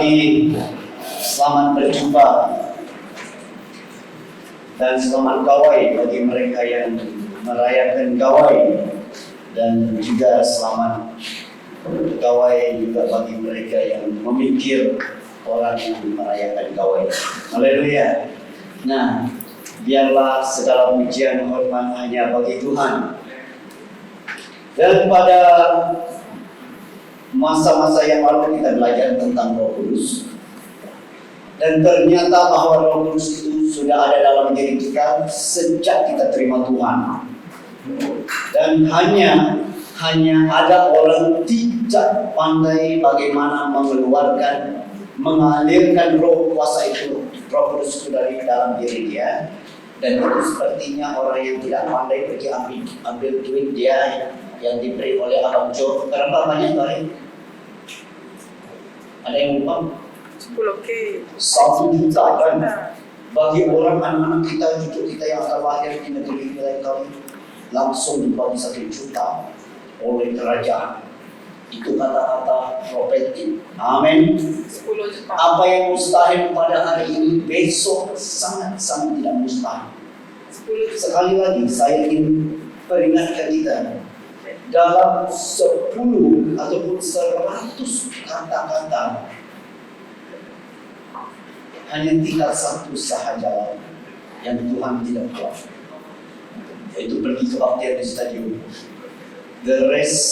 lagi selamat berjumpa dan selamat gawai bagi mereka yang merayakan gawai, dan juga selamat gawai juga bagi mereka yang memikir orang yang merayakan gawai. Haleluya. Nah, biarlah segala pujian hormat hanya bagi Tuhan. Dan pada masa-masa yang lalu kita belajar tentang Roh Kudus. Dan ternyata bahwa Roh Kudus itu sudah ada dalam diri kita sejak kita terima Tuhan. Dan hanya ada orang tidak pandai bagaimana mengalirkan roh kuasa itu, Roh Kudus itu dari dalam diri dia. Dan itu sepertinya orang yang tidak pandai pergi ambil duit dia yang diberi oleh Abang Jo. Berapa banyak kali? Ada yang lupa? 10K. 1 juta kan? Bagi orang anak-anak kita, cucu kita yang akan lahir di negeri lain kali, langsung dibagi 1 juta oleh kerajaan. Itu kata-kata profetik. Amin. 10 juta. Apa yang mustahil pada hari ini, besok sangat-sangat tidak mustahil. 10 juta. Sekali lagi saya ingin peringatkan kita, dalam 10 ataupun 100 kata-kata hanya tinggal 1 sahaja yang Tuhan tidak buat, yaitu pergi ke baptian di stadion. The rest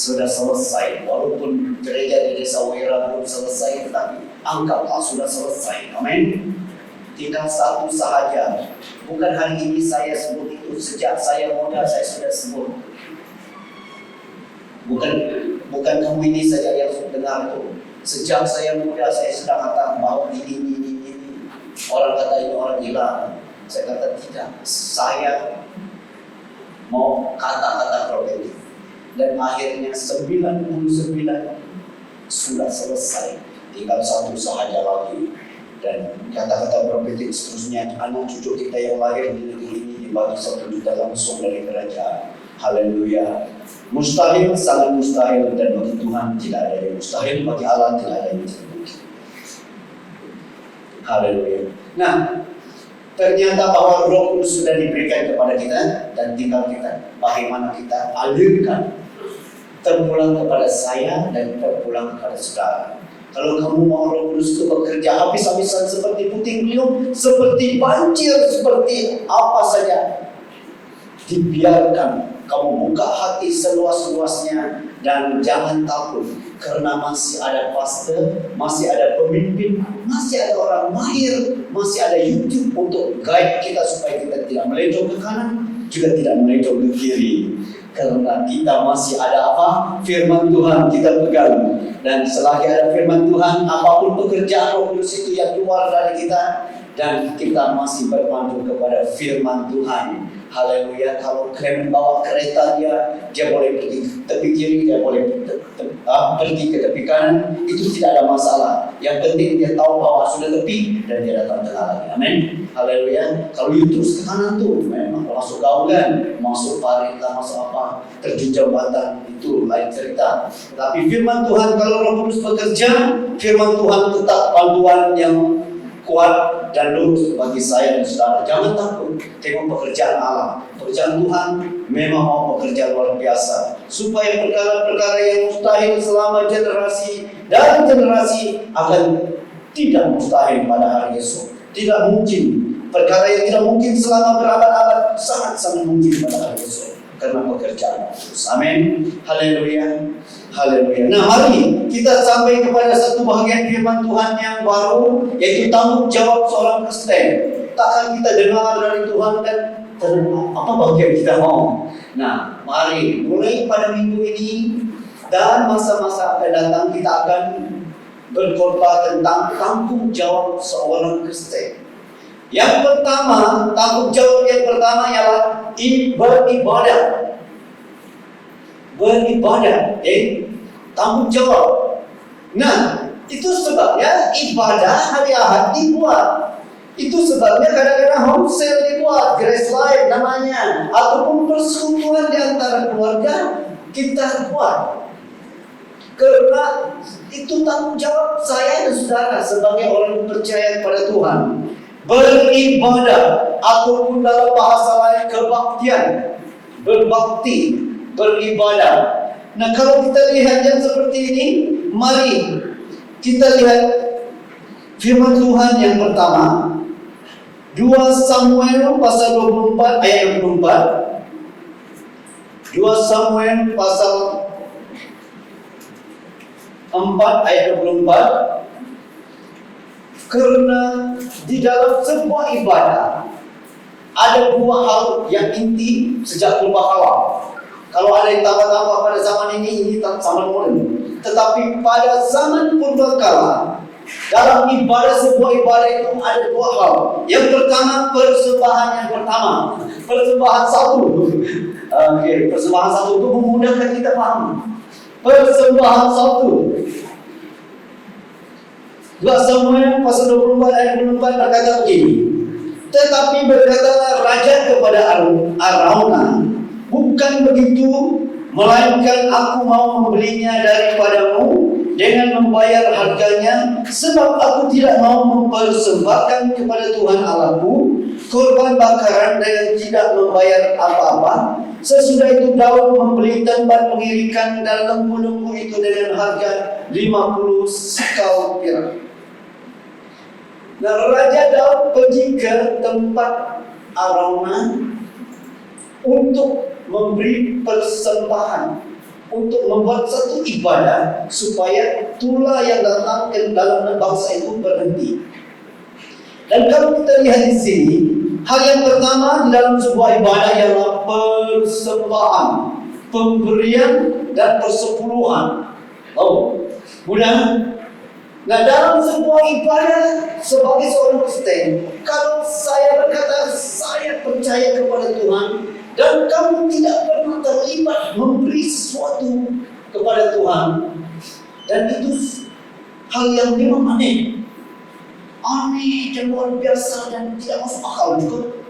sudah selesai. Walaupun gereja di Desa Wera belum selesai, tetapi anggaplah sudah selesai. Amin. Tinggal 1 sahaja. Bukan hari ini saya sebut itu, sejak saya muda saya sudah sebut. Bukan kamu ini saja yang dengar itu. Sejak saya muda saya sudah kata bahwa ini. Orang kata ini orang gila. Saya kata tidak. Saya mau kata-kata profetik. Dan akhirnya 99 sudah selesai. Tinggal 1 sahaja lagi. Dan kata-kata profetik seterusnya, anak cucu kita yang lahir di negeri ini dibagi 1 juta langsung dari kerajaan. Haleluya. Mustahil, sangat mustahil, dan bagi Tuhan tidak ada yang mustahil, bagi Allah tidak ada yang tidak mungkin. Haleluya. Nah, ternyata bahwa Roh Kudus sudah diberikan kepada kita, dan tinggal kita bagaimana kita alirkan, terpulang kepada saya dan terpulang kepada saudara. Kalau kamu mau Roh Kudus itu bekerja habis-habisan seperti puting beliung, seperti banjir, seperti apa saja, dibiarkan. Kamu buka hati seluas-luasnya dan jangan takut, karena masih ada pastor, masih ada pemimpin, masih ada orang mahir, masih ada YouTube untuk guide kita supaya kita tidak melencong ke kanan, juga tidak melencong ke kiri. Karena kita masih ada apa? Firman Tuhan kita pegang. Dan selagi ada firman Tuhan, apapun pekerjaan Roh Kudus itu yang keluar dari kita, dan kita masih berpandu kepada firman Tuhan. Haleluya. Kalau Clement bawa kereta dia boleh pergi ke tepi kiri, dia boleh pergi ke tepi kanan, itu tidak ada masalah. Yang penting dia tahu bahwa sudah tepi dan dia datang tengah lagi. Amin. Haleluya. Kalau you terus ke kanan tuh, memang masuk gaulan, masuk parit, masuk apa, terjun jambatan, itu lain cerita. Tapi firman Tuhan, kalau Roh Kudus bekerja, firman Tuhan tetap panduan yang kuat dan lurus bagi saya dan saudara. Jangan takut tengok pekerjaan Allah. Pekerjaan Tuhan memang mau bekerja luar biasa, supaya perkara-perkara yang mustahil selama generasi dan generasi akan tidak mustahil pada hari esok. Tidak mungkin. Perkara yang tidak mungkin selama berabad-abad sangat-sangat mungkin pada hari esok, karena pekerjaan Yesus. Amin. Haleluya. Haleluya. Nah, mari kita sampai kepada satu bahagian firman Tuhan yang baru, yaitu tanggung jawab seorang Kristen. Takkan kita dengar dari Tuhan dan apa bagian kita mau. Nah, mari mulai pada minggu ini dan masa-masa akan datang kita akan berkhotbah tentang tanggung jawab seorang Kristen. Yang pertama, tanggung jawab yang pertama ialah beribadah. Beribadah, tanggung jawab. Nah, itu sebabnya ibadah hari Ahad dibuat. Itu sebabnya kadang-kadang homesale dibuat, Grace Life namanya, ataupun persekutuan di antara keluarga kita buat. Karena itu tanggung jawab saya dan saudara sebagai orang yang percaya kepada Tuhan. Beribadah ataupun dalam bahasa lain kebaktian, berbakti, beribadah. Nah, kalau kita lihat yang seperti ini, mari kita lihat firman Tuhan yang pertama, 2 Samuel pasal 24 ayat 24. 2 Samuel pasal 4 ayat 24. Karena di dalam sebuah ibadah ada 2 hal yang inti sejak purbakala. Kalau ada yang tambah-tambah pada zaman ini zaman modern. Tetapi pada zaman purbakala, dalam ibadah sebuah ibadah itu ada 2 hal. Yang pertama, persembahan yang pertama. Persembahan satu. Persembahan satu itu memudahkan kita paham. Persembahan satu. 2 Samuel pasal 24 ayat 24 berkata begini. Tetapi berkatalah raja kepada Arauna, bukan begitu, melainkan aku mau membelinya daripadamu dengan membayar harganya, sebab aku tidak mau mempersembahkan kepada Tuhan Allahku korban bakaran dengan tidak membayar apa-apa. Sesudah itu Daud membeli tempat pengirikan dan lembu-lembu itu dengan harga 50 sikal perak. Nah, Raja Daud pergi ke tempat Arauna untuk memberi persembahan, untuk membuat satu ibadah supaya tulah yang datang ke dalam bangsa itu berhenti. Dan kalau kita lihat di sini, hal yang pertama di dalam sebuah ibadah ialah persembahan, pemberian dan persepuluhan. Oh, mudah. Nah, dalam sebuah ibadah sebagai seorang Kristen, kalau saya berkata saya percaya kepada Tuhan dan kamu tidak pernah terlibat memberi sesuatu kepada Tuhan, dan itu hal yang memang aneh dan luar biasa dan tidak masuk akal juga.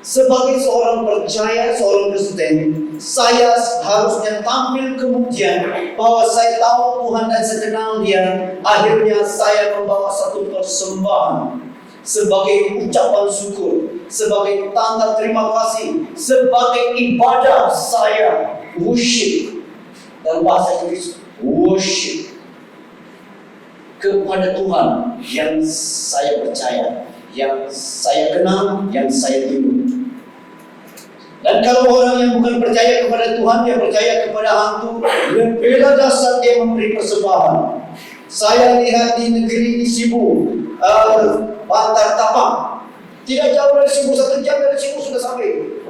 Sebagai seorang percaya, seorang Kristen, saya harusnya tampil kemudian bahwa saya tahu Tuhan dan saya kenal Dia. Akhirnya saya membawa satu persembahan sebagai ucapan syukur, sebagai tanda terima kasih, sebagai ibadah saya, worship. Dalam bahasa Inggris, worship kepada Tuhan yang saya percaya, yang saya kenal, yang saya tunggu. Dan kalau orang yang bukan percaya kepada Tuhan, dia percaya kepada hantu, beda dasar dia memberi persembahan. Saya lihat di negeri di Sibu, Bantar Tapang, tidak jauh dari Sibu, 1 jam dari Sibu sudah sampai.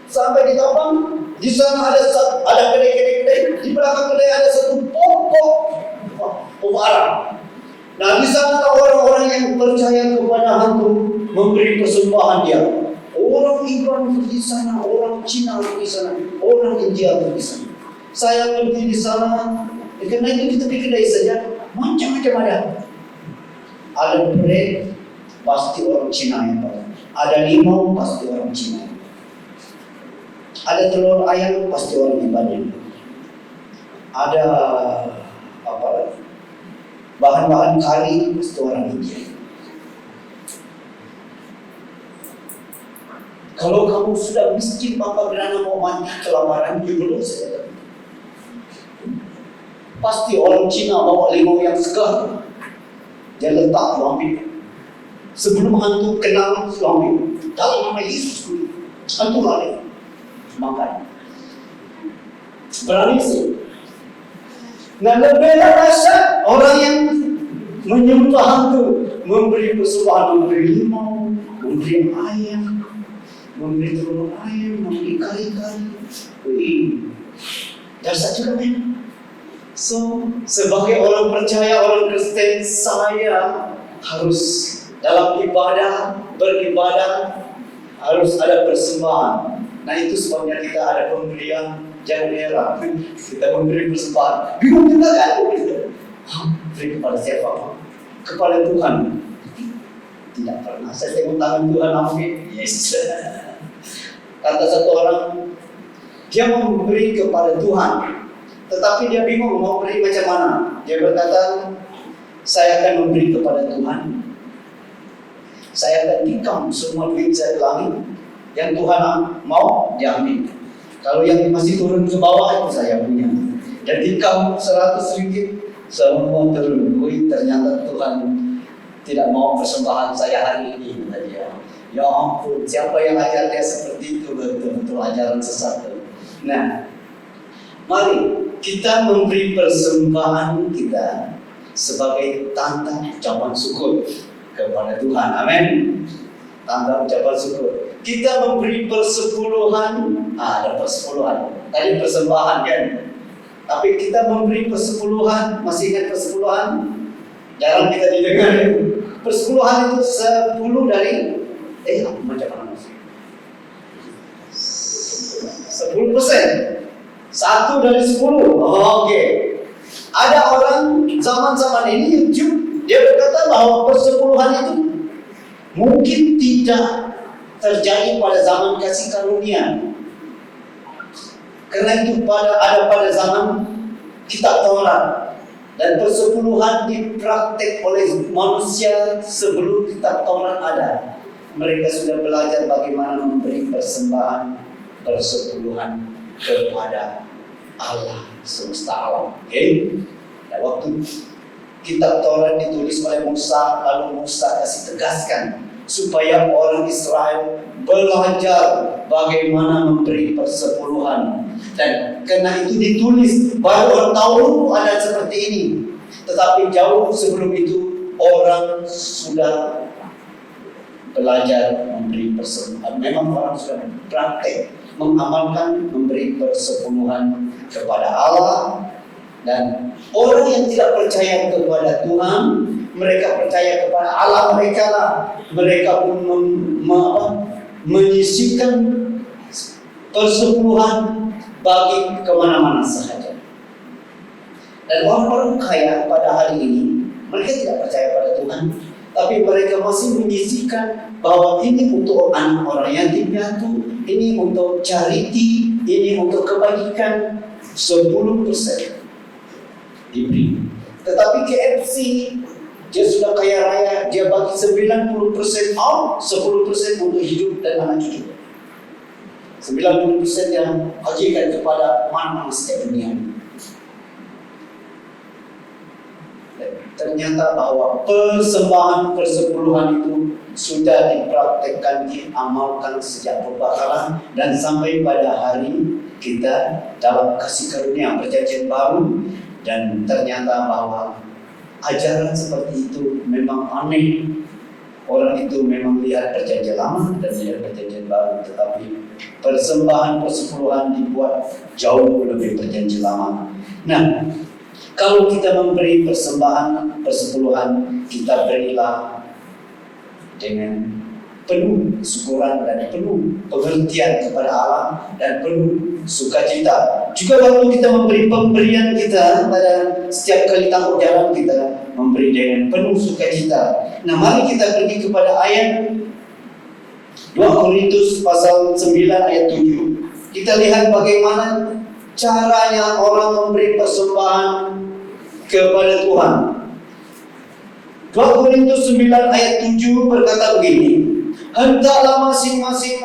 Sampai di Tapang, di sana ada kedai-kedai, di belakang kedai ada satu pokok arang. Nah, di sana orang-orang yang percaya kepada hantu memberi persembahan dia. Orang Iran pergi di sana, orang Cina pergi di sana, orang India pergi di sana. Saya pergi di sana, karena itu di tepi kedai saja, macam-macam ada. Ada bread, pasti orang Cina yang pakai. Ada limau, pasti orang Cina. Ada telur ayam, pasti orang Ibannya. Ada apa lagi? Bahan-bahan kari, pasti orang India. Kalau kamu sudah miskin, Bapak Gerana mau mandi kelaparan, dulu saja. Pasti orang Cina bawa limau yang segar, dia letak ambil. Sebelum hantu kenal, ambil. Dalam nama Yesus, hantu lari makan. Berani sih. Nah, lebih dahsyat orang yang menyembah hantu, memberi persembahan, memberi limau, memberi ayam, memberi telur ayam, memberi kari-kari. Dahsyat juga men. So, sebagai orang percaya, orang Kristen, saya harus dalam ibadah, beribadah, harus ada persembahan. Nah, itu sebabnya kita ada pemberian jangan merah. Kita memberi persembahan. Bingung juga kan? Beri kepada siapa? Kepada Tuhan. Tidak pernah. Saya tengok tangan Tuhan ambil. Yes. Kata satu orang, dia memberi kepada Tuhan. Tetapi dia bingung mau beri macam mana. Dia berkata, saya akan memberi kepada Tuhan. Saya akan tikam semua duit saya ke langit. Yang Tuhan mau, dia ambil. Kalau yang masih turun ke bawah itu saya punya. Dan tikam 100 ringgit, semua turun. Ternyata Tuhan tidak mau persembahan saya hari ini. Dia, ya ampun, siapa yang ajar dia seperti itu? Betul-betul ajaran sesat. Nah, mari kita memberi persembahan kita sebagai tanda ucapan syukur kepada Tuhan. Amin. Tanda ucapan syukur. Kita memberi persepuluhan. Ada persepuluhan. Tadi persembahan kan. Tapi kita memberi persepuluhan. Masih ingat persepuluhan? Jarang kita didengar. Persepuluhan itu 10 dari macam mana? 10%. 1 dari 10. Oke. Ada orang zaman-zaman ini YouTube, dia berkata bahwa persepuluhan itu mungkin tidak terjadi pada zaman kasih karunia. Karena itu ada pada zaman kitab Taurat. Dan persepuluhan dipraktek oleh manusia sebelum kitab Taurat ada. Mereka sudah belajar bagaimana memberi persembahan persepuluhan kepada Allah semesta alam. Okay? Dan waktu kitab Taurat ditulis oleh Musa, lalu Musa kasih tegaskan supaya orang Israel belajar bagaimana memberi persepuluhan. Dan karena itu ditulis, baru orang tahu ada seperti ini. Tetapi jauh sebelum itu orang sudah belajar memberi persepuluhan. Memang orang sudah praktek mengamalkan memberi persepuluhan kepada Allah. Dan orang yang tidak percaya kepada Tuhan, mereka percaya kepada Allah mereka lah. Mereka pun menyisihkan persepuluhan bagi kemana-mana sahaja. Dan orang-orang kaya pada hari ini, mereka tidak percaya pada Tuhan, tapi mereka masih menyisihkan bahwa ini untuk anak orang yatim piatu, ini untuk charity, ini untuk kebajikan. 10% diberi. Tetapi KFC, dia sudah kaya raya, dia bagi 90% out, 10% untuk hidup dan anak cucu. 90% yang bagikan kepada mana-mana setiap dunia. Ternyata bahwa persembahan persepuluhan itu sudah dipraktekkan, diamalkan sejak berbakalan dan sampai pada hari kita dalam kasih karunia perjanjian baru. Dan ternyata bahwa ajaran seperti itu memang aneh. Orang itu memang lihat perjanjian lama dan lihat perjanjian baru, tetapi persembahan persepuluhan dibuat jauh lebih perjanjian lama. Nah, kalau kita memberi persembahan persepuluhan, kita berilah dengan penuh kesyukuran dan penuh pengertian kepada Allah dan penuh sukacita. Juga waktu kita memberi pemberian kita pada setiap kali tamu jalan, kita memberi dengan penuh sukacita. Nah, mari kita pergi kepada ayat 2 Korintus pasal 9 ayat 7. Kita lihat bagaimana caranya orang memberi persembahan kepada Tuhan. 2 Korintus 9 ayat 7 berkata begini, hendaklah masing-masing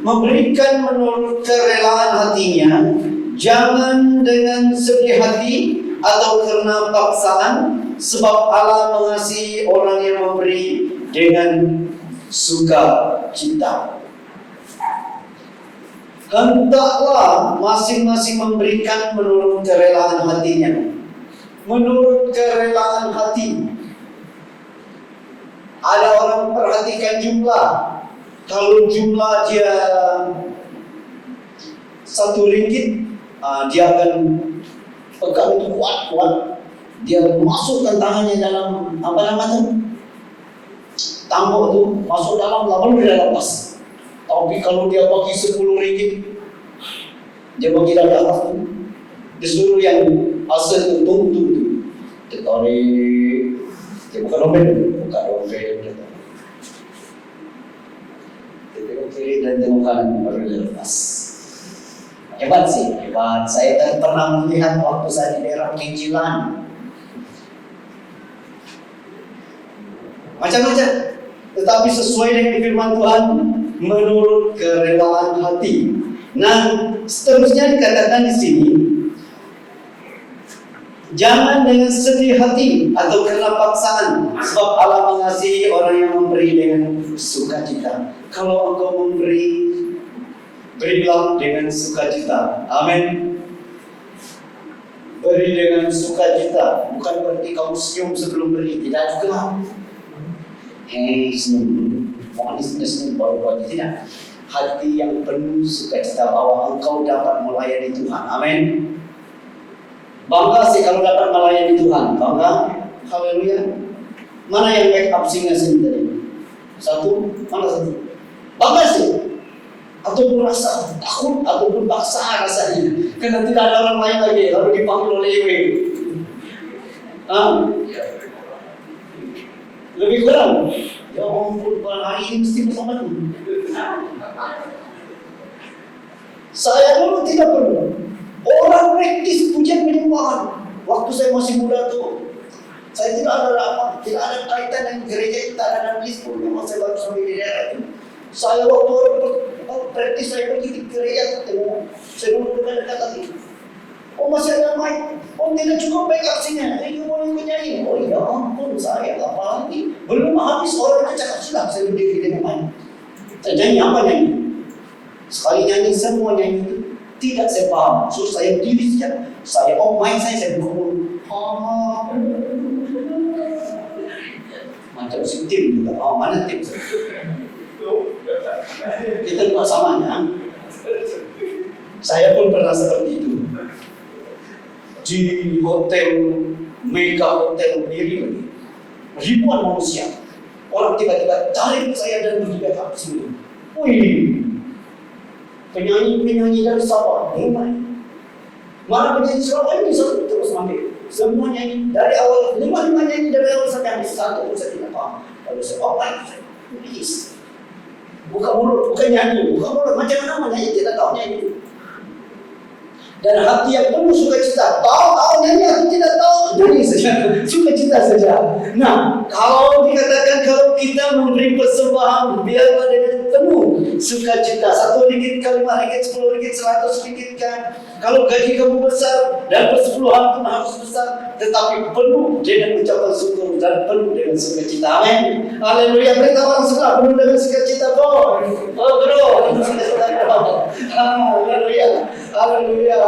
memberikan menurut kerelaan hatinya, jangan dengan sedih hati atau karena paksaan, sebab Allah mengasihi orang yang memberi dengan sukacita. Hendaklah masing-masing memberikan menurut kerelaan hatinya. Menurut kerelaan hati. Ada orang perhatikan jumlah. Kalau jumlah dia 1 ringgit, dia akan pegang itu kuat-kuat. Dia masukkan tangannya dalam tambok itu, masuk dalam, lalu dia lepas. Tapi kalau dia bagi 10 ringgit, dia bagi dari atas itu, disuruh yang asal itu tunggu. Dia tarik, dia buka dompet. Dia tengok kiri dan tengok kanan, baru dia lepas. Hebat sih, hebat. Saya tadi pernah melihat waktu saya di daerah Kenjilan. Macam-macam. Tetapi sesuai dengan firman Tuhan, menurut kerelaan hati. Nah, seterusnya dikatakan di sini, jangan dengan sedih hati atau karena paksaan, sebab Allah mengasihi orang yang memberi dengan sukacita. Kalau engkau memberi, berilah dengan sukacita. Amin. Beri dengan sukacita, bukan berarti kamu senyum sebelum beri, tidak juga. Senyum, manisnya senyum baru tidak. Hati yang penuh sukacita bahwa engkau dapat melayani Tuhan. Amin. Bangga sih kalau dapat melayani Tuhan. Bangga. Haleluya. Mana yang make up singa sendiri? Satu, mana satu? Bangga sih. Ataupun rasa takut, ataupun paksa rasanya. Karena tidak ada orang lain lagi, lalu dipanggil oleh Yewe. Lebih kurang. Ya ampun, hari ini mesti bersama tu. Saya dulu tidak perlu. Orang praktis pujian penyembahan. Waktu saya masih muda tu, saya tidak ada kaitan dengan gereja, tidak ada nangis pun. Memang saya baru sampai di daerah itu. Saya waktu praktis saya pergi ke gereja ketemu, saya dulu dekat tadi. Oh masih ada mic. Oh tidak cukup baik aksinya. Ini boleh menyanyi. Oh ya ampun, saya apa lagi? Belum habis orang cakap sudah saya berdiri dengan mic. Saya nyanyi apa nyanyi? Sekali nyanyi semua nyanyi itu tidak saya paham. So saya berdiri saja. Saya mic saya buka mulut. Macam si tim juga. Mana tim? Kita juga samanya. Saya pun pernah seperti itu. Di hotel Mega Hotel Diri, ribuan manusia. Orang tiba-tiba tarik saya dan berjibat ke sini. Wih, penyanyi dari Sabah, mulai. Mana penyanyi Surabaya ini satu terus ambil. Semua nyanyi dari awal, lima nyanyi dari awal sampai habis satu pun saya tidak paham. Lalu saya please. Buka mulut, bukan nyanyi, buka mulut. Macam mana nyanyi, tidak tahu nyanyi. Dan hati yang penuh sukacita, tahu nyanyi atau tidak tahu, nyanyi saja, sukacita saja. Nah, kalau dikatakan kalau kita memberi persembahan, biarlah dengan penuh sukacita. 1 ringgit, 5 ringgit, 10 ringgit, 100 ringgit kan. Kalau gaji kamu besar dan persepuluhan pun harus besar, tetapi penuh dengan ucapan syukur dan penuh dengan sukacita. Amin. Haleluya. Beritahu orang sebelah penuh dengan sukacita, bro. Oh bro, haleluya. Haleluya. Haleluya.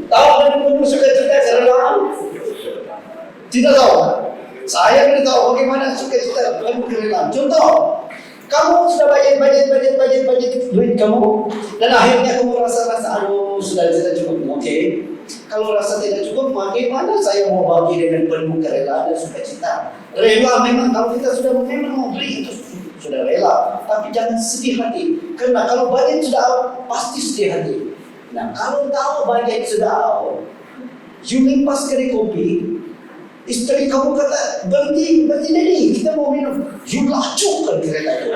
Tahu dengan penuh sukacita kerelaan? Tidak tahu. Saya tidak tahu bagaimana sukacita penuh kerelaan. Contoh, kamu sudah budget duit kamu, dan akhirnya kamu rasa aduh sudah tidak cukup. Oke. Kalau rasa tidak cukup, bagaimana saya mau bagi dengan penuh kerelaan dan sukacita? Rela memang, kalau kita sudah memang mau beli itu sudah rela, tapi jangan sedih hati. Karena kalau budget sudah out, pasti sedih hati. Nah, kalau tahu budget sudah out, you limpas kedai kopi, istri kamu kata berhenti Dedi, kita mau minum, you lacukan kereta itu.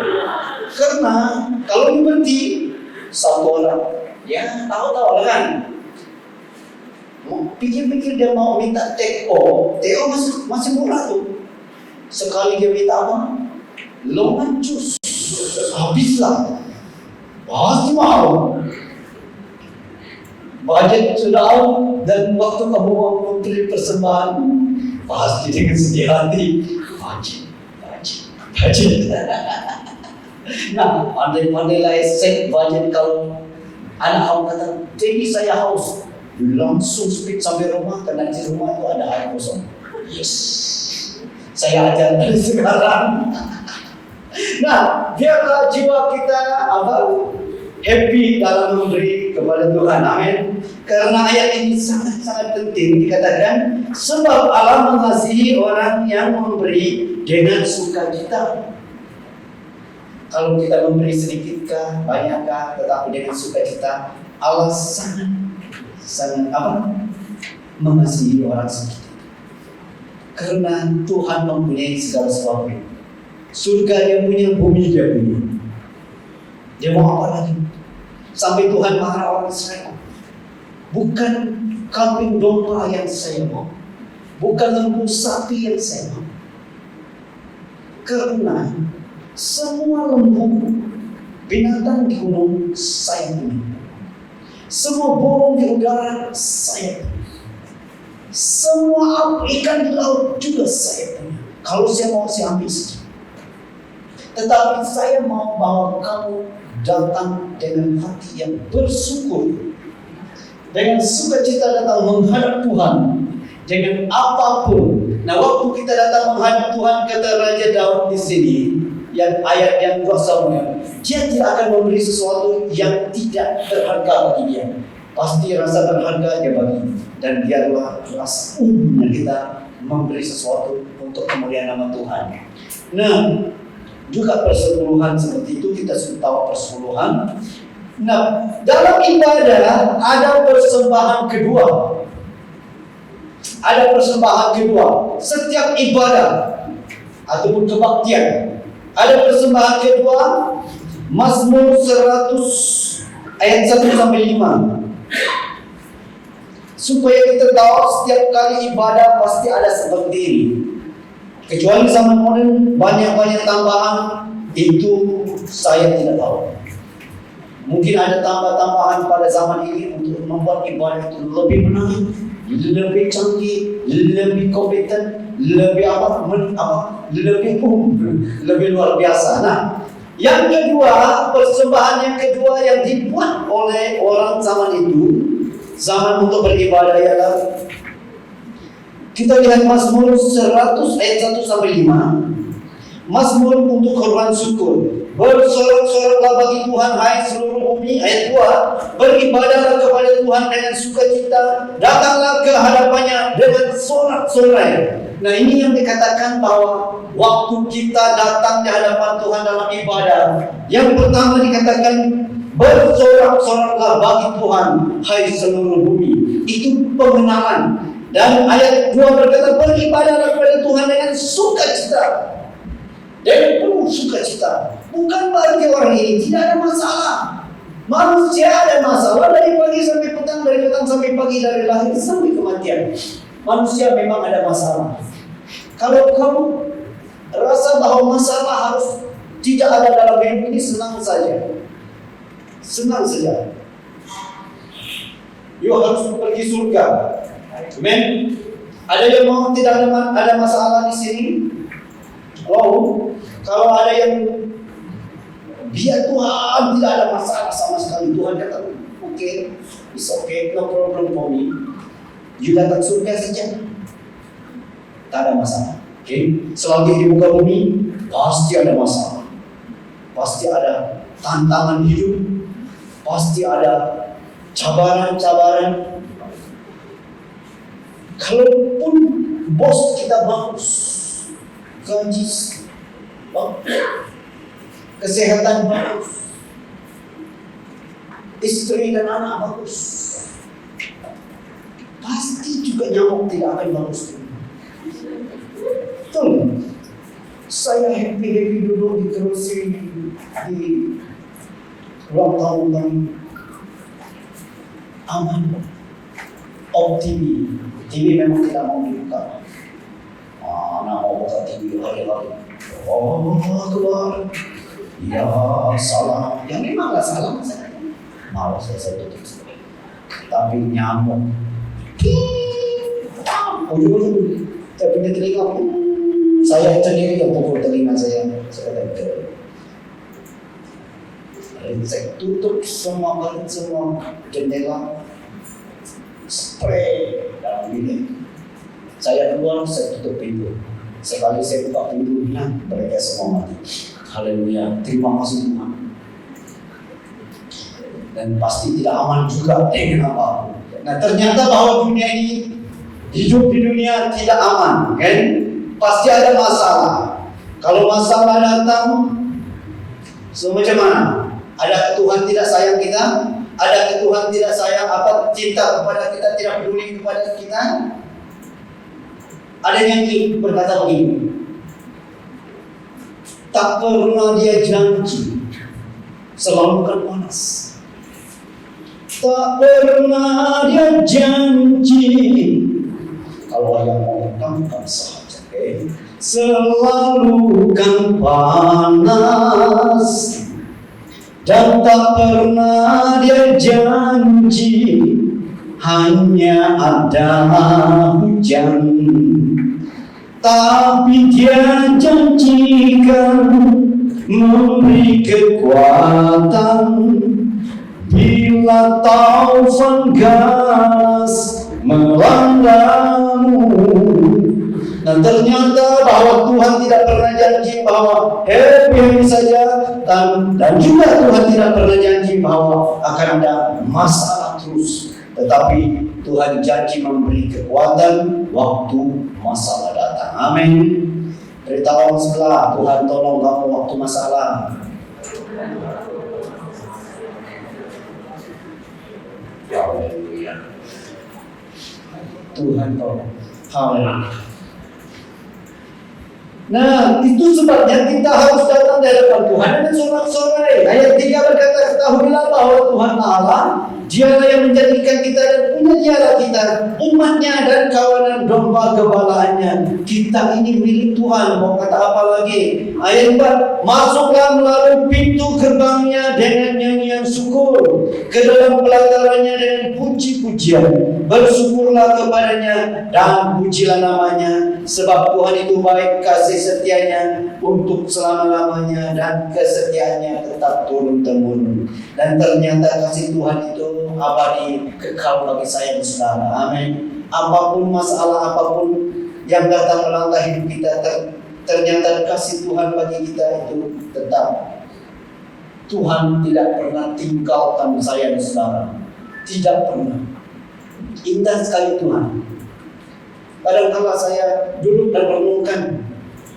Karena kalau you berhenti, satu orang, ya tahu lah kan. Pikir-pikir dia mau minta TO masih murah tuh. Sekali dia minta apa? Longan jus, habislah. Pasti mahal. Budget sudah out dan waktu kamu mau memberi persembahan, pasti dengan sedih hati. Budget. Nah, pandai-pandailah set budget kalau anak kamu kata, jadi saya haus. Langsung speed sampai rumah, karena di rumah itu ada air kosong. Yes, saya ajar dari sekarang. Nah, biarlah jiwa kita happy dalam memberi kepada Tuhan. Amin. Karena ayat ini sangat penting dikatakan, sebab Allah mengasihi orang yang memberi dengan sukacita. Kalau kita memberi sedikitkah, banyakkah, tetapi dengan sukacita, Allah sangat mengasihi orang seperti itu. Karena Tuhan mempunyai segala sesuatu. Surga dia punya, bumi dia punya. Dia mau apa lagi? Sampai Tuhan marah orang Israel. Bukan kambing domba yang saya mau, bukan lembu sapi yang saya mau. Karena semua lembu, binatang di gunung saya punya. Semua burung di udara saya punya. Semua ikan di laut juga saya punya. Kalau saya mau, saya ambil saja. Tetapi saya mau bawa kamu datang dengan hati yang bersyukur, dengan sukacita datang menghadap Tuhan, dengan apapun. Nah, waktu kita datang menghadap Tuhan, kata Raja Daud di sini, yang ayat yang 2 Samuel, dia tidak akan memberi sesuatu yang tidak berharga bagi dia. Pasti rasa berharga dia bagi, dan biarlah rasa kita memberi sesuatu untuk kemuliaan nama Tuhan. Nah, juga persepuluhan seperti itu, kita sudah tahu persepuluhan. Nah, dalam ibadah ada persembahan kedua. Ada persembahan kedua. Setiap ibadah ataupun kebaktian ada persembahan kedua. Mazmur 100 ayat 1 sampai 5. Supaya kita tahu setiap kali ibadah pasti ada sebab diri. Kecuali zaman modern banyak-banyak tambahan, itu saya tidak tahu. Mungkin ada tambahan pada zaman ini untuk membuat ibadah itu lebih menarik, lebih canggih, lebih kompeten, lebih lebih luar biasa. Nah, yang kedua, persembahan yang kedua yang dibuat oleh orang zaman itu, zaman untuk beribadah ialah, kita lihat Mazmur 100 ayat 1 sampai 5. Mazmur untuk korban syukur. Bersorak-soraklah bagi Tuhan, hai seluruh bumi. Ayat 2. Beribadahlah kepada Tuhan dengan sukacita, datanglah ke hadapannya dengan sorak-sorai. Nah, ini yang dikatakan bahwa waktu kita datang di hadapan Tuhan dalam ibadah, yang pertama dikatakan bersorak-soraklah bagi Tuhan, hai seluruh bumi. Itu pengenalan. Dan ayat 2 berkata, beribadahlah kepada Tuhan dengan sukacita, dengan penuh sukacita. Bukan bagi orang ini tidak ada masalah. Manusia ada masalah dari pagi sampai petang, dari petang sampai pagi, dari lahir sampai kematian. Manusia memang ada masalah. Kalau kamu rasa bahwa masalah harus tidak ada dalam hidup ini, senang saja. Senang saja. You harus pergi surga. Amen. Ada yang mau tidak ada masalah di sini? Oh, kalau ada yang biar Tuhan tidak ada masalah sama sekali, Tuhan kata, okay, it's okay, no problem for me. You datang surga saja, tak ada masalah. Okay, selagi di muka bumi pasti ada masalah, pasti ada tantangan hidup, pasti ada cabaran-cabaran. Kalaupun bos kita bagus, gaji bagus, kesehatan bagus, istri dan anak bagus, pasti juga nyamuk tidak akan bagus. Betul. Saya happy duduk di kursi di ruang tamu kami, aman, optimis. TV memang tidak mau dibuka. Anak mau buka TV hari-hari. Oh, keluar. Ya, salah. Ya memang nggak salah saya. Mau saya tutup. Tapi nyamuk. Ujung-ujung saya punya telinga. Saya sendiri yang pukul telinga saya. Saya kata, saya tutup semua jendela. Spray dalam bilik. Saya keluar, saya tutup pintu. Sekali saya buka pintu, nah mereka semua mati. Haleluya, terima kasih Tuhan. Dan pasti tidak aman juga dengan apapun. Nah, ternyata bahwa dunia ini, hidup di dunia tidak aman, kan? Pasti ada masalah. Kalau masalah datang, so macam mana? Ada Tuhan tidak sayang kita? Ada Tuhan tidak sayang apa cinta kepada kita, tidak peduli kepada kita? Ada yang berkata begini, Tak pernah dia janji selalu kan panas. Tak pernah dia janji kalau yang mau tangkap sahaja, selalu kan panas. Dan tak pernah dia janji hanya ada hujan, tapi dia janjikan memberi kekuatan bila taufan ganas melandamu. Dan ternyata bahwa Tuhan tidak pernah janji bahwa happy saja, dan juga Tuhan tidak pernah janji bahwa akan ada masalah terus. Tetapi Tuhan janji memberi kekuatan waktu masalah datang. Amin. Beritahu orang sebelah, Tuhan tolong kamu waktu masalah. Haleluya. Tuhan tolong. Haleluya. Nah, itu sebabnya kita harus datang di hadapan Tuhan dan sorak-sorai. Ayat 3 berkata, ketahuilah bahwa Tuhan Allah, Dialah yang menjadikan kita dan menyediakan kita, umatnya dan kawanan domba gembalaannya. Kita ini milik Tuhan. Mau kata apa lagi? Ayat 4, masuklah melalui pintu gerbangnya dengan nyanyian syukur, ke dalam pelatarannya dengan puji-pujian. Bersyukurlah kepadanya dan pujilah namanya, sebab Tuhan itu baik, kasih setianya untuk selama-lamanya dan kesetiaannya tetap turun-temurun. Dan ternyata kasih Tuhan itu abadi, kekal bagi saya dan saudara. Amin. Apapun masalah, apapun yang datang melanda hidup kita, ternyata kasih Tuhan bagi kita itu tetap. Tuhan tidak pernah tinggalkan saya dan saudara. Tidak pernah. Indah sekali Tuhan. Kadang-kala saya duduk dan merenungkan,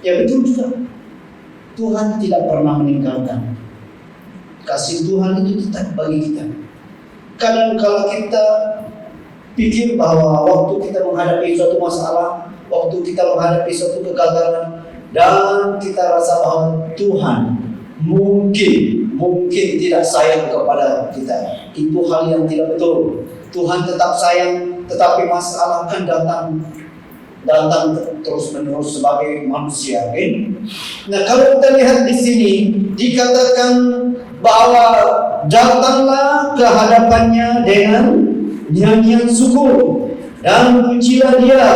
ya betul juga, Tuhan tidak pernah meninggalkan. Kasih Tuhan itu tetap bagi kita. Kadang-kala kita pikir bahwa waktu kita menghadapi suatu masalah, waktu kita menghadapi suatu kegagalan, dan kita rasa bahwa Tuhan mungkin tidak sayang kepada kita. Itu hal yang tidak betul. Tuhan tetap sayang, tetapi masalah akan datang terus menerus sebagai manusia. Okay? Nah, kalau kita lihat di sini dikatakan bahwa datanglah ke hadapannya dengan nyanyian syukur dan pujilah Dia,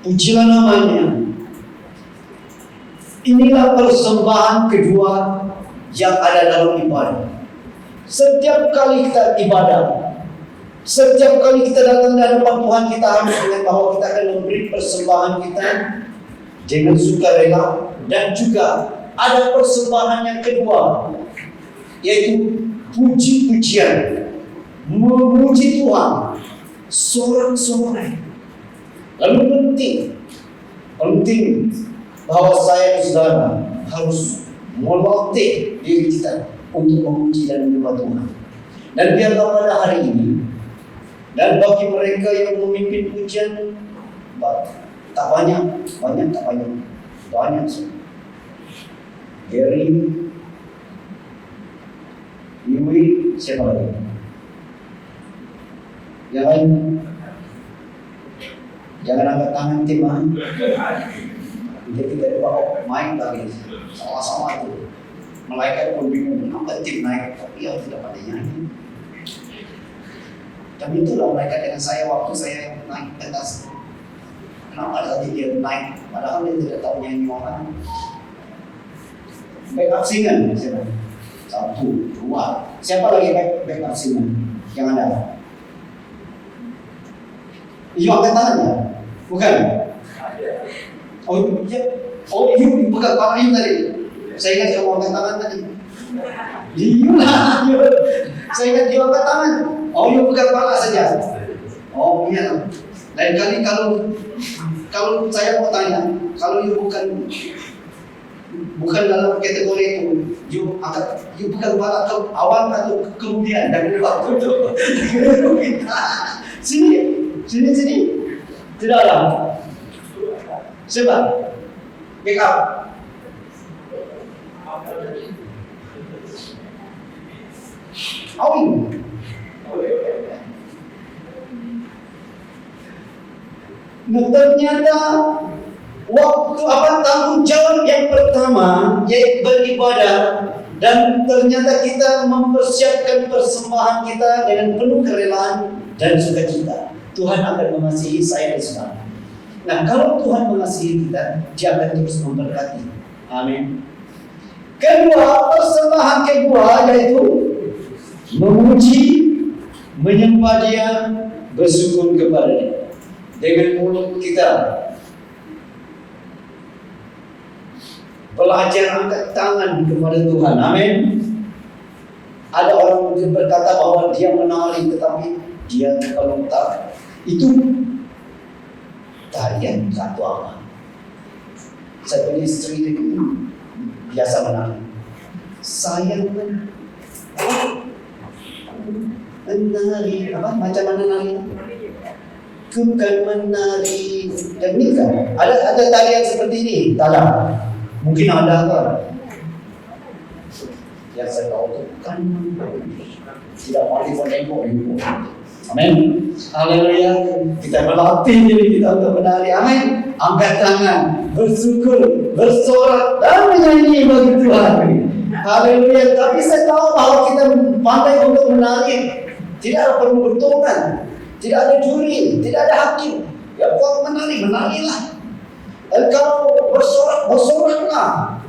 pujilah namanya. Inilah persembahan kedua yang ada dalam ibadah. Setiap kali kita ibadah, setiap kali kita datang di hadapan Tuhan, kita harus ingat bahwa kita akan memberi persembahan kita dengan sukarela, dan juga ada persembahan yang kedua, yaitu puji-pujian, memuji Tuhan, sorak-sorai. Lalu penting bahwa saya dan saudara harus melatih diri kita untuk memuji dan menyembah Tuhan. Dan biarlah pada hari ini, dan bagi mereka yang memimpin pujian, tak banyak. Gary, Yui, siapa lagi? Jangan angkat tangan tim. Jadi kita bawa main lagi, sama-sama itu. Malaikat pun bingung, kenapa tim naik? Tapi ya tidak pada nyanyi. Dan itulah mereka dengan saya waktu saya naik ke atas. Kenapa tadi dia naik? Padahal dia tidak tahu nyanyi orang. Backup singer siapa? 1, 2. Siapa lagi backup singer yang ada? Iyo angkat tangannya? Bukan? Oh iya, Iyo pegang kepala Iyo tadi. Saya ingat dia angkat tangan tadi. Iyo lah, saya ingat dia angkat tangan. Oh, Iyo pegang kepala saja. Oh iya. Lain kali kalau saya mau tanya, kalau Iyo bukan dalam kategori itu, Iyo pegang kepala ke awal atau kemudian dari waktu itu. Sini. Tidak ada. Siapa? Backup. Awing. Nah, ternyata waktu tanggung jawab yang pertama yaitu beribadah, dan ternyata kita mempersiapkan persembahan kita dengan penuh kerelaan dan sukacita. Tuhan akan mengasihi saya dan saudara. Nah, kalau Tuhan mengasihi kita, Dia akan terus memberkati. Amin. Kedua, persembahan kedua yaitu memuji, menyembah Dia, bersyukur kepada Dia dengan mulut kita. Belajar angkat tangan kepada Tuhan. Amin. Ada orang yang berkata bahwa dia menari, tetapi dia kalau tak itu tarian satu apa? Saya punya istri biasa menari. Saya menari apa? Macam mana nari? Ku kan menari dan nikah. Ada tarian seperti ini? Tak ada. Mungkin ada kan? Yang saya tahu itu kan tidak paling tembok itu. Amin. Haleluya. Kita berlatih jadi kita untuk menari. Amin. Angkat tangan, bersyukur, bersorak dan menyanyi bagi Tuhan. Haleluya. Tapi saya tahu bahwa kita pandai untuk menari. Tidak ada perlu bertongan, tidak ada juri, tidak ada hakim. Ya kalau menari, menarilah. Kalau bersorak-soraklah.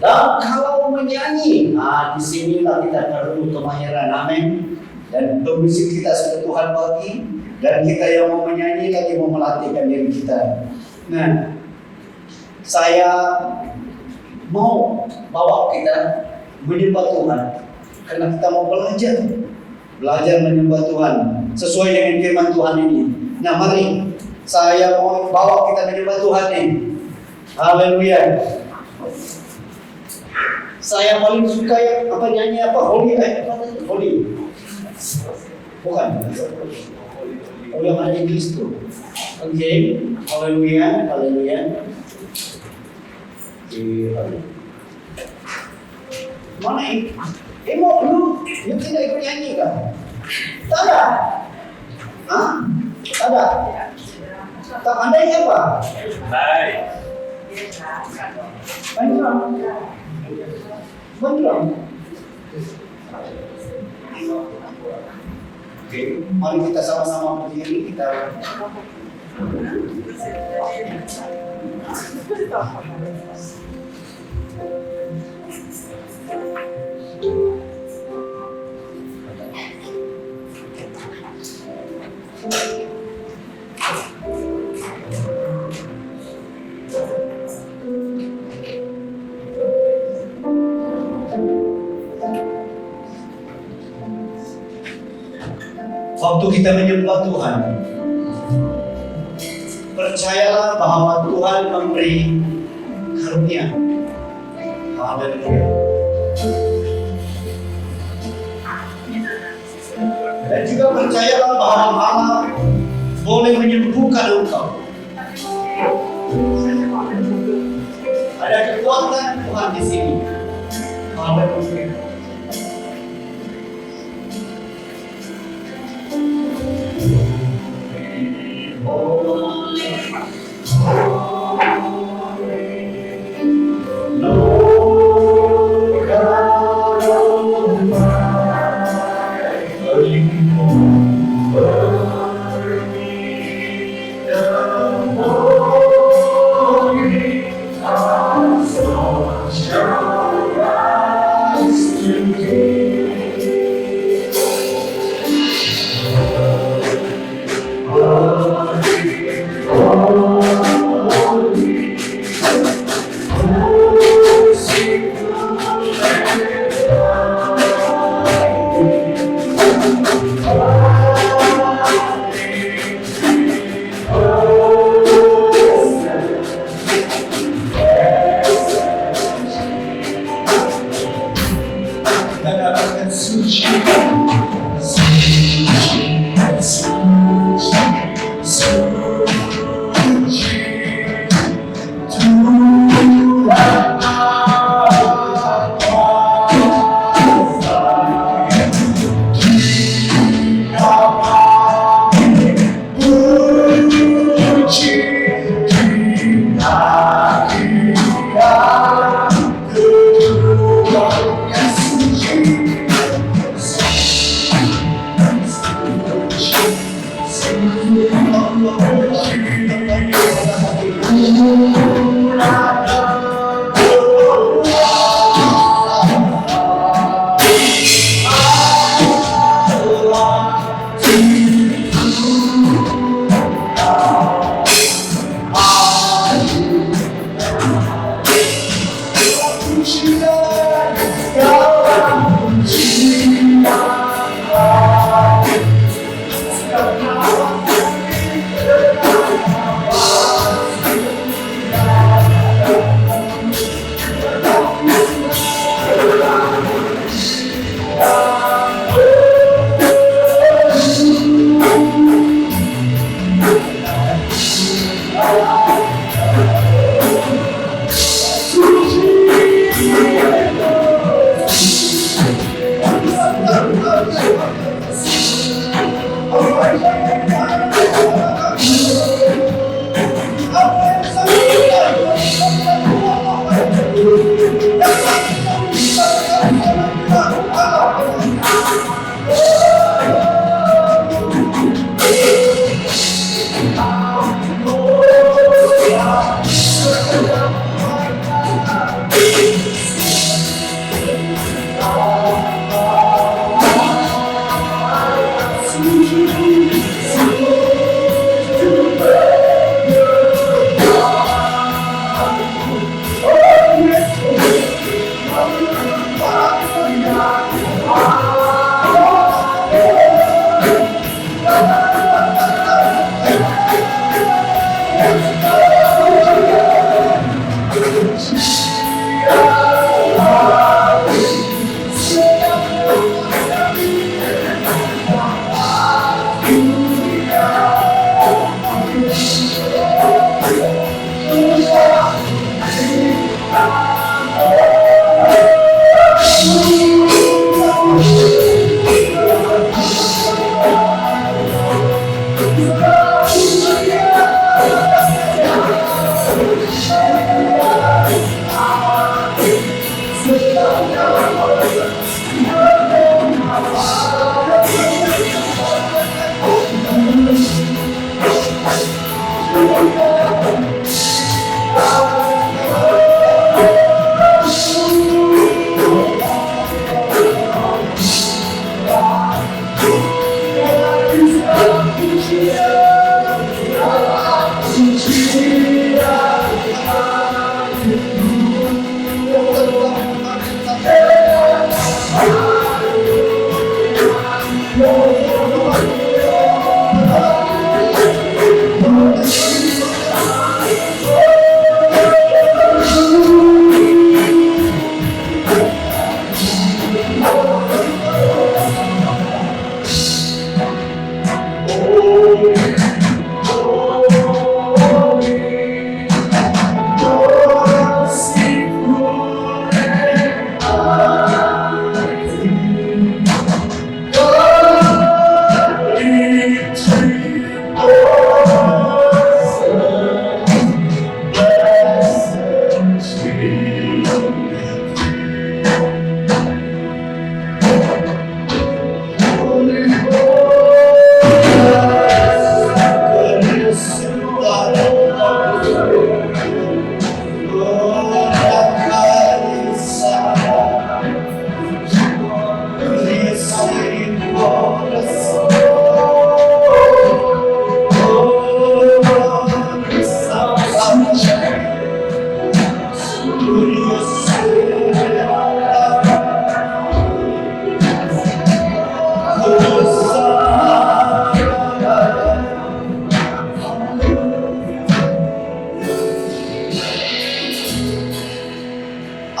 Dan kalau menyanyi, di sinilah kita perlu kemahiran. Amin. Dan pemusik kita sudah Tuhan bagi, dan kita yang mau menyanyi lagi mau melatihkan diri kita. Nah, saya mau bawa kita menyembah Tuhan, karena kita mau belajar menyembah Tuhan sesuai dengan firman Tuhan ini. Nah, mari saya mau bawa kita menyembah Tuhan ini. Haleluya. Saya paling suka yang nyanyi Holy. Bukan. Oh, yang ada Inggris tuh. Oke. Haleluya. Mana ini? Mau lu tidak ikut nyanyi kan? Tak ada. Tak ada. Tak pandai apa? Baik. Beneran. Oke, mari kita sama-sama berdiri, kita waktu kita menyembah Tuhan, percayalah bahwa Tuhan memberi karunia. Haleluya. Dan juga percayalah bahwa Allah boleh menyembuhkan engkau. Ada kekuatan Tuhan di sini. Haleluya.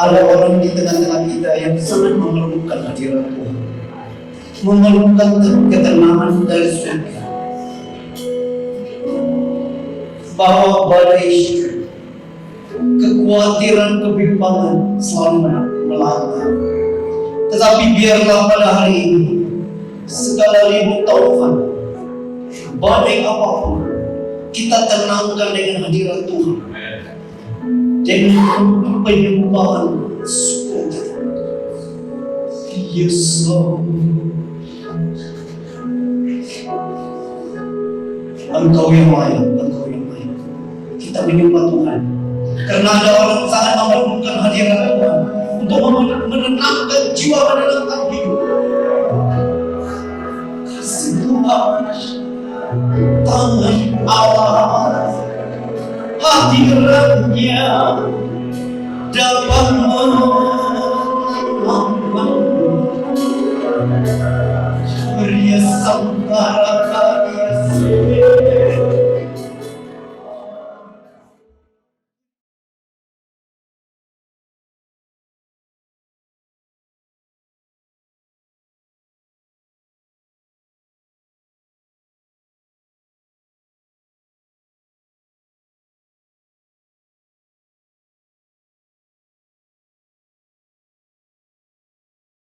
Ada orang di tengah-tengah kita yang sangat memerlukan hadirat Tuhan, memerlukan ketenangan dari surga. Bahwa badai kekhawatiran, kebimbangan selalu melanda. Tetapi biarlah pada hari ini segala ribut taufan, badai apapun, kita tenangkan dengan hadirat Tuhan, dengan penyembahan syukur. Yes, Lord. Engkau yang layak, Engkau yang layak. Kita menyembah Tuhan. Karena ada orang sangat memerlukan hadirat Tuhan untuk menenangkan jiwa, menenangkan hidup. Kasih Tuhan, tangan Allah, hadiratnya dapat